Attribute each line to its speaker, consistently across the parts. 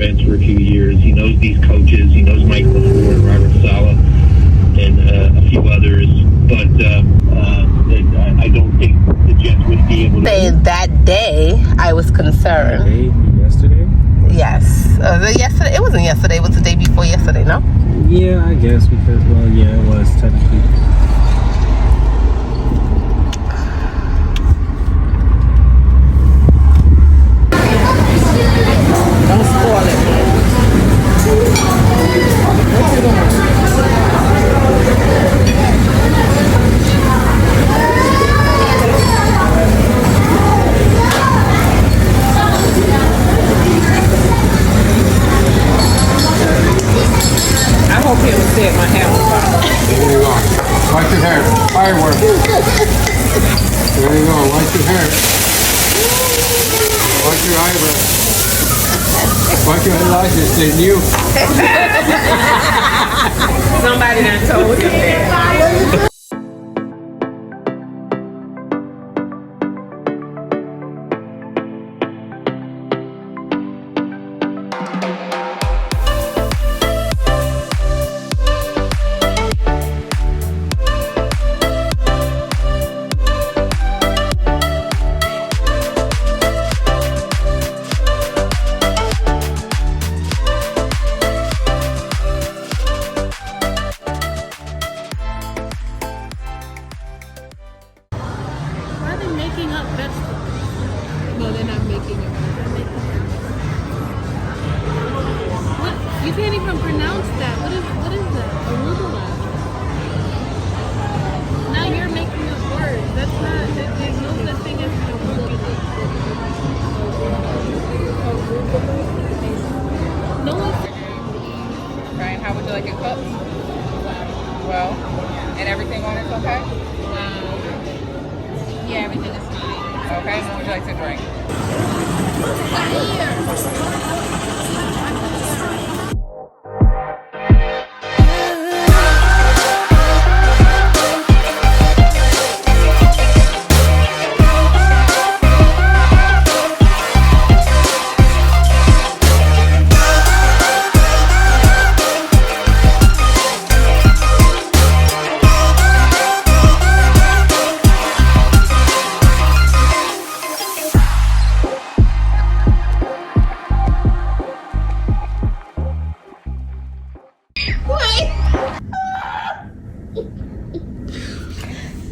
Speaker 1: events for a few years. He knows these coaches. He knows Mike LaFleur, Robert Saleh, and a few others. But I don't think the Jets would be able to.
Speaker 2: That day, I was concerned.
Speaker 3: Yesterday?
Speaker 2: Yes. Yesterday. It wasn't yesterday. It was the day before yesterday, no?
Speaker 3: Yeah, I guess because, well, yeah, it was technically.
Speaker 2: Don't spoil it.
Speaker 4: I hope he would say my hair was fine.
Speaker 5: There you go. Wipe your hair. Fireworks. There you go. Wipe your hair. Wipe your eyebrows. Wipe your eyelashes. They new.
Speaker 4: Somebody done told him that.
Speaker 6: You can't even pronounce that. What is that? Arugula. Now you're making up words. That's not. There's no such thing as arugula. No one's.
Speaker 4: Right? How would you like it cooked? Well, and everything on it's okay?
Speaker 6: Yeah, everything is fine.
Speaker 4: Okay, what would you like to drink?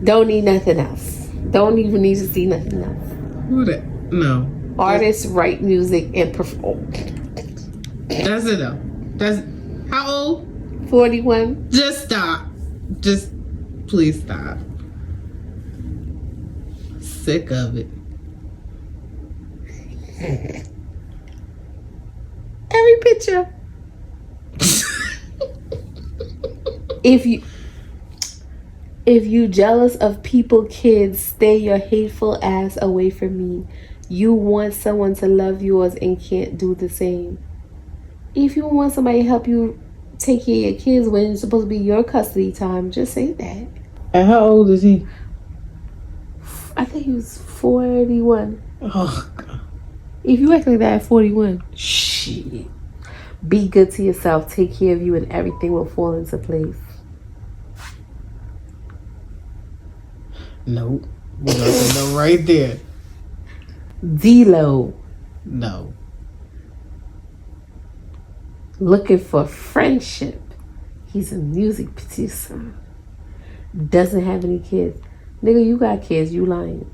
Speaker 2: Don't need nothing else. Don't even need to see nothing else.
Speaker 7: Who that? No.
Speaker 2: Artists write music and perform.
Speaker 7: That's it though. That's how old?
Speaker 2: 41.
Speaker 7: Just stop. Just please stop. Sick of it.
Speaker 2: Every picture. If you jealous of people, kids, stay your hateful ass away from me. You want someone to love yours and can't do the same. If you want somebody to help you take care of your kids when it's supposed to be your custody time, just say that.
Speaker 7: And how old is he?
Speaker 2: I think he was 41.
Speaker 7: Oh, God.
Speaker 2: If you act like that at 41, shit. Be good to yourself, take care of you, and everything will fall into place.
Speaker 7: Nope. You know, no right there.
Speaker 2: D-Lo.
Speaker 7: No.
Speaker 2: Looking for friendship. He's a music producer. Doesn't have any kids. Nigga, you got kids, you lying.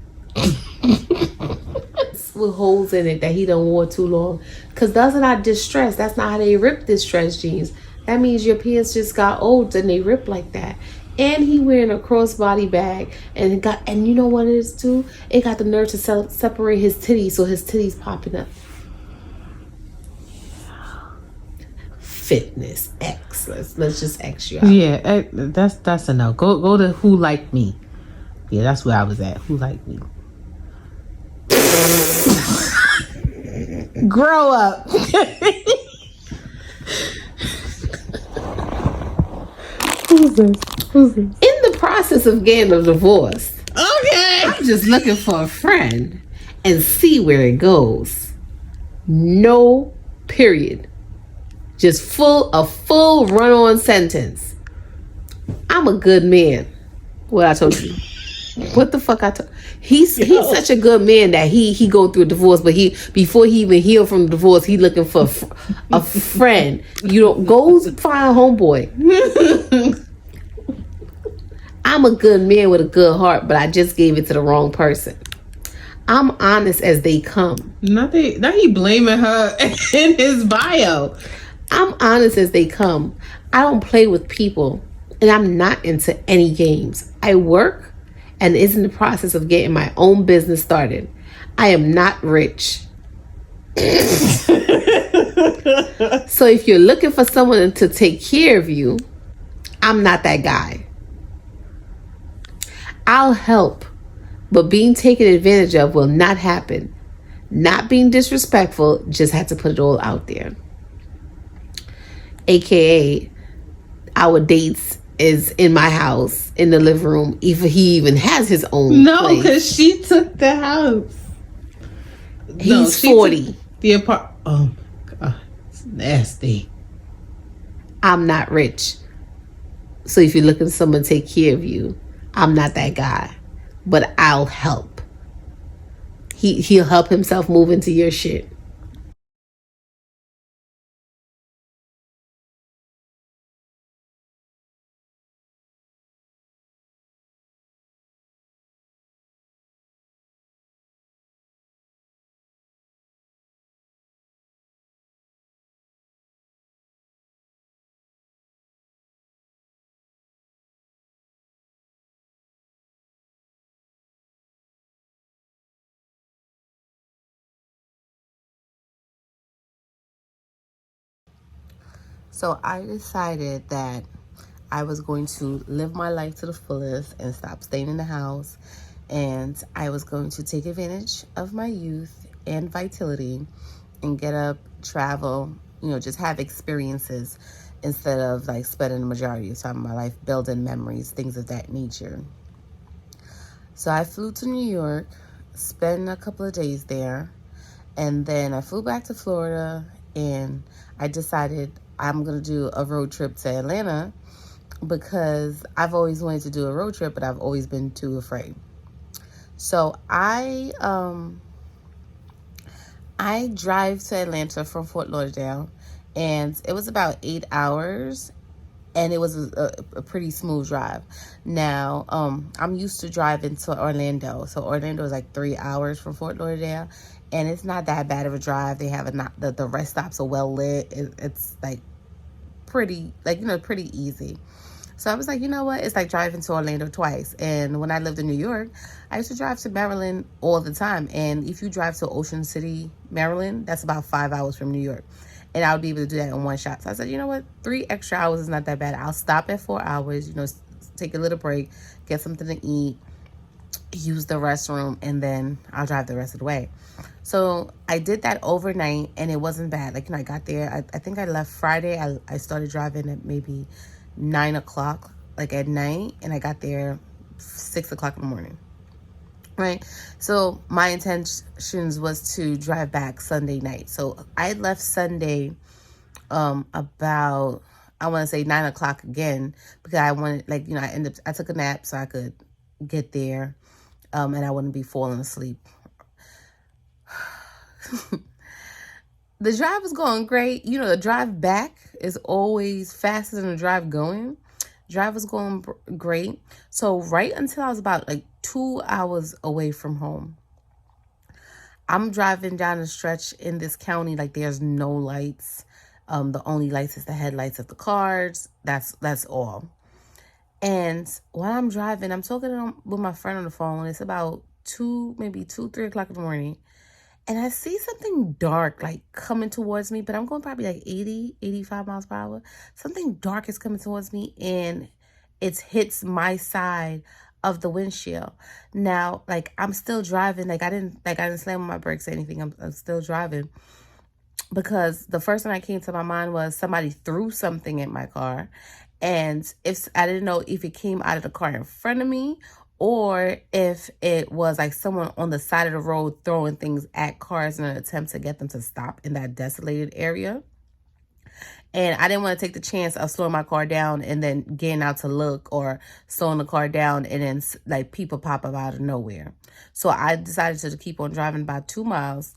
Speaker 2: With holes in it that he don't wore too long. Because that's not distress. That's not how they rip distress jeans. That means your pants just got old and they rip like that. And he wearing a crossbody bag, and you know what it is too? It got the nerve to separate his titties, so his titties popping up. Fitness X. Let's just X you out.
Speaker 7: Yeah, that's a no. Go to Who Liked Me. Yeah, that's where I was at. Who Liked Me. Grow up. Who's this?
Speaker 2: In the process of getting a divorce,
Speaker 7: Okay.
Speaker 2: I'm just looking for a friend and see where it goes. No Period. Just a full run-on sentence. I'm a good man. What I told you. What the fuck I told? He's such a good man that he go through a divorce, but before he even healed from the divorce, he looking for a friend. You don't go find a homeboy. I'm a good man with a good heart, but I just gave it to the wrong person. I'm honest as they come.
Speaker 7: Now he blaming her in his bio.
Speaker 2: I'm honest as they come. I don't play with people, and I'm not into any games. I work and is in the process of getting my own business started. I am not rich. So if you're looking for someone to take care of you, I'm not that guy. I'll help, but being taken advantage of will not happen. Not being disrespectful, just had to put it all out there. AKA, our dates is in my house, in the living room, if he even has his own place.
Speaker 7: Because she took the house.
Speaker 2: He's 40.
Speaker 7: The apartment. Oh my God. It's nasty.
Speaker 2: I'm not rich. So if you're looking for someone to take care of you, I'm not that guy. But I'll help. He'll help himself move into your shit. So I decided that I was going to live my life to the fullest and stop staying in the house. And I was going to take advantage of my youth and vitality and get up, travel, just have experiences instead of like spending the majority of time of my life building memories, things of that nature. So I flew to New York, spent a couple of days there, and then I flew back to Florida, and I decided I'm going to do a road trip to Atlanta because I've always wanted to do a road trip, but I've always been too afraid. So I drive to Atlanta from Fort Lauderdale, and it was about 8 hours, and it was a pretty smooth drive. Now, I'm used to driving to Orlando. So Orlando is like 3 hours from Fort Lauderdale, and it's not that bad of a drive. They have the rest stops are well lit. It's like pretty easy. So I was like, you know what? It's like driving to Orlando twice. And when I lived in New York, I used to drive to Maryland all the time. And if you drive to Ocean City, Maryland, that's about 5 hours from New York. And I would be able to do that in one shot. So I said, you know what? 3 extra hours is not that bad. I'll stop at 4 hours, take a little break, get something to eat, use the restroom, and then I'll drive the rest of the way. So I did that overnight, and it wasn't bad. Like, I got there. I think I left Friday. I started driving at maybe 9 o'clock, like at night, and I got there 6 o'clock in the morning. Right. So my intentions was to drive back Sunday night. So I left Sunday about, I want to say 9 o'clock again, because I wanted, I took a nap so I could get there, and I wouldn't be falling asleep. The drive was going great. The drive back is always faster than the drive going. Drive was going great. So right until I was about 2 hours away from home, I'm driving down the stretch in this county like there's no lights. The only lights is the headlights of the cars. That's all. And while I'm driving, I'm talking with my friend on the phone. It's about 3 o'clock in the morning. And I see something dark, coming towards me, but I'm going probably 80, 85 miles per hour. Something dark is coming towards me, and it hits my side of the windshield. Now, I'm still driving. I didn't slam on my brakes or anything. I'm still driving, because the first thing that came to my mind was somebody threw something at my car. And if I didn't know if it came out of the car in front of me, or if it was like someone on the side of the road throwing things at cars in an attempt to get them to stop in that desolated area. And I didn't want to take the chance of slowing my car down and then getting out to look, or slowing the car down and then like people pop up out of nowhere. So I decided to keep on driving about 2 miles.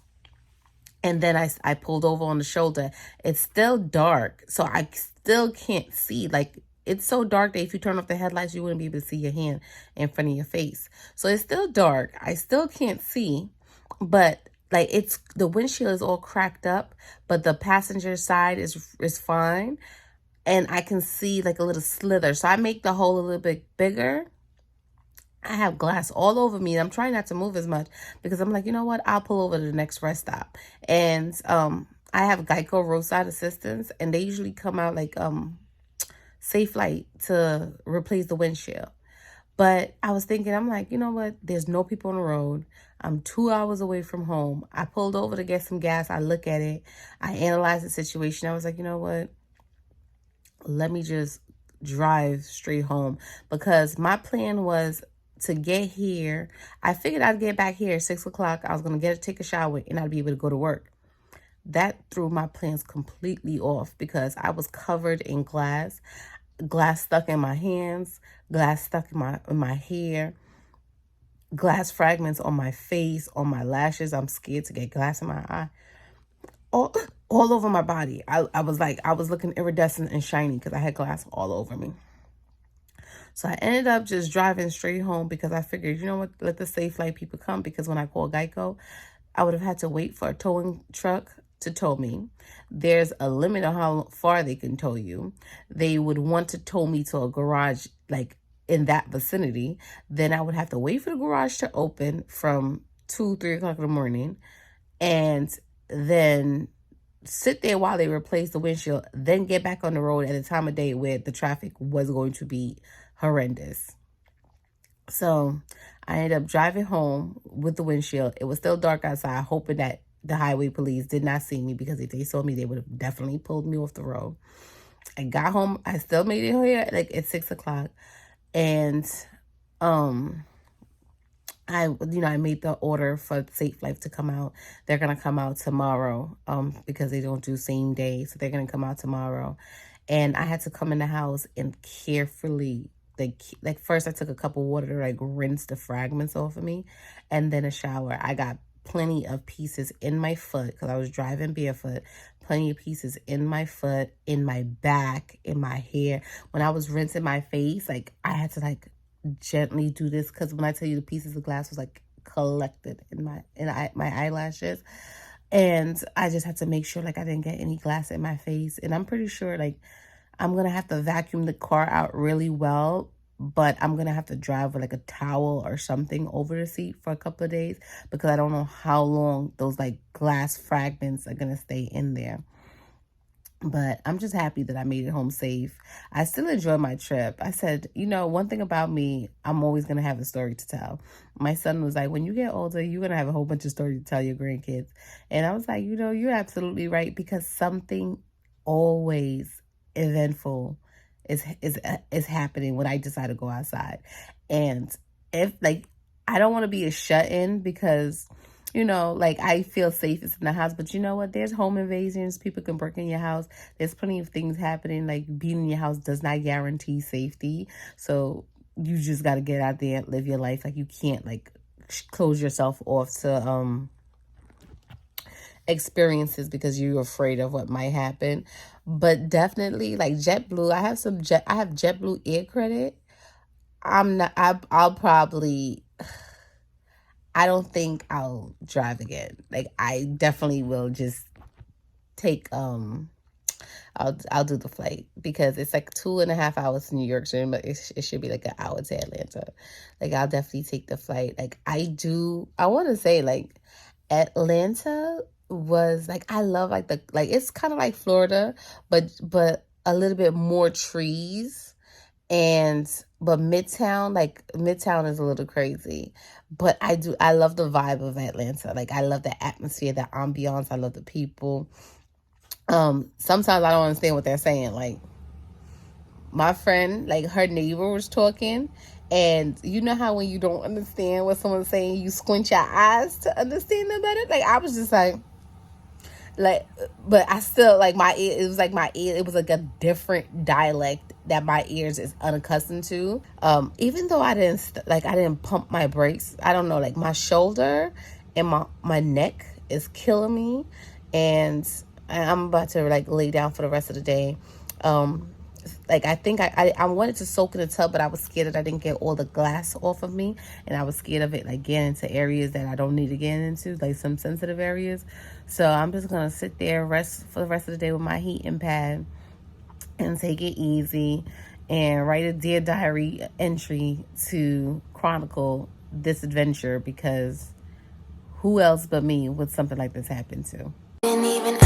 Speaker 2: And then I pulled over on the shoulder. It's still dark, so I still can't see. Like, it's so dark that if you turn off the headlights, you wouldn't be able to see your hand in front of your face. So it's still dark. I still can't see, but like, it's the windshield is all cracked up, but the passenger side is fine, and I can see like a little slither. So I make the hole a little bit bigger. I have glass all over me. I'm trying not to move as much because I'm like, you know what? I'll pull over to the next rest stop. And I have Geico roadside assistance, and they usually come out like Safe Light to replace the windshield. But I was thinking, I'm like, you know what? There's no people on the road. I'm 2 hours away from home. I pulled over to get some gas. I look at it. I analyze the situation. I was like, you know what? Let me just drive straight home, because my plan was to get here. I figured I'd get back here at 6 o'clock. I was going to take a shower, and I'd be able to go to work. That threw my plans completely off because I was covered in glass stuck in my hands, glass stuck in my hair, glass fragments on my face, on my lashes. I'm scared to get glass in my eye. All over my body. I was looking iridescent and shiny because I had glass all over me. So I ended up just driving straight home because I figured, you know what, let the Safe Light people come, because when I called Geico, I would have had to wait for a towing truck to tow me. There's a limit on how far they can tow you. They would want to tow me to a garage like in that vicinity. Then I would have to wait for the garage to open from 2-3 o'clock in the morning, and then sit there while they replace the windshield, then get back on the road at a time of day where the traffic was going to be horrendous. So I ended up driving home with the windshield. It was still dark outside, hoping that the highway police did not see me, because if they saw me, they would have definitely pulled me off the road. I got home. I still made it here like at 6 o'clock. And I made the order for Safe Life to come out. They're going to come out tomorrow because they don't do same day. So they're going to come out tomorrow. And I had to come in the house and carefully, like first I took a cup of water to like rinse the fragments off of me, and then a shower. I got plenty of pieces in my foot because I was driving barefoot. Plenty of pieces in my foot, in my back, in my hair. When I was rinsing my face, like I had to like gently do this, because when I tell you the pieces of glass was like collected in my eyelashes, and I just had to make sure like I didn't get any glass in my face. And I'm pretty sure like I'm gonna have to vacuum the car out really well, but I'm gonna have to drive with like a towel or something over the seat for a couple of days, because I don't know how long those like glass fragments are gonna stay in there. But I'm just happy that I made it home safe. I still enjoy my trip. I said, you know, one thing about me, I'm always going to have a story to tell. My son was like, when you get older, you're going to have a whole bunch of stories to tell your grandkids. And I was like, you know, you're absolutely right, because something always eventful is happening when I decide to go outside. And if like, I don't want to be a shut-in, because you know, like I feel safest in the house, but you know what? There's home invasions. People can break in your house. There's plenty of things happening. Like being in your house does not guarantee safety. So you just got to get out there and live your life. Like you can't like close yourself off to experiences because you're afraid of what might happen. But definitely like JetBlue, I have JetBlue air credit. I'll probably, I don't think I'll drive again. Like I definitely will just take I'll do the flight, because it's like 2.5 hours to New York, but it should be like an hour to Atlanta. Like I'll definitely take the flight. Like I want to say like Atlanta was like, I love like it's kind of like Florida, but a little bit more trees. But Midtown is a little crazy, but I love the vibe of Atlanta. Like I love the atmosphere, the ambiance. I love the people. Sometimes I don't understand what they're saying. Like my friend, like her neighbor was talking, And you know how when you don't understand what someone's saying, you squint your eyes to understand them better? Like, I was just like, but I still, like, my ear, it was like my ear, it was like a different dialect that my ears is unaccustomed to. Even though I didn't pump my brakes, I don't know, like, my shoulder and my neck is killing me. And I'm about to, like, lay down for the rest of the day. Like, I think I wanted to soak in the tub, but I was scared that I didn't get all the glass off of me, and I was scared of it, like, getting into areas that I don't need to get into, like some sensitive areas. So I'm just gonna sit there, rest for the rest of the day with my heating pad, and take it easy, and write a Dear Diary entry to chronicle this adventure, because who else but me would something like this happen to?
Speaker 8: Didn't even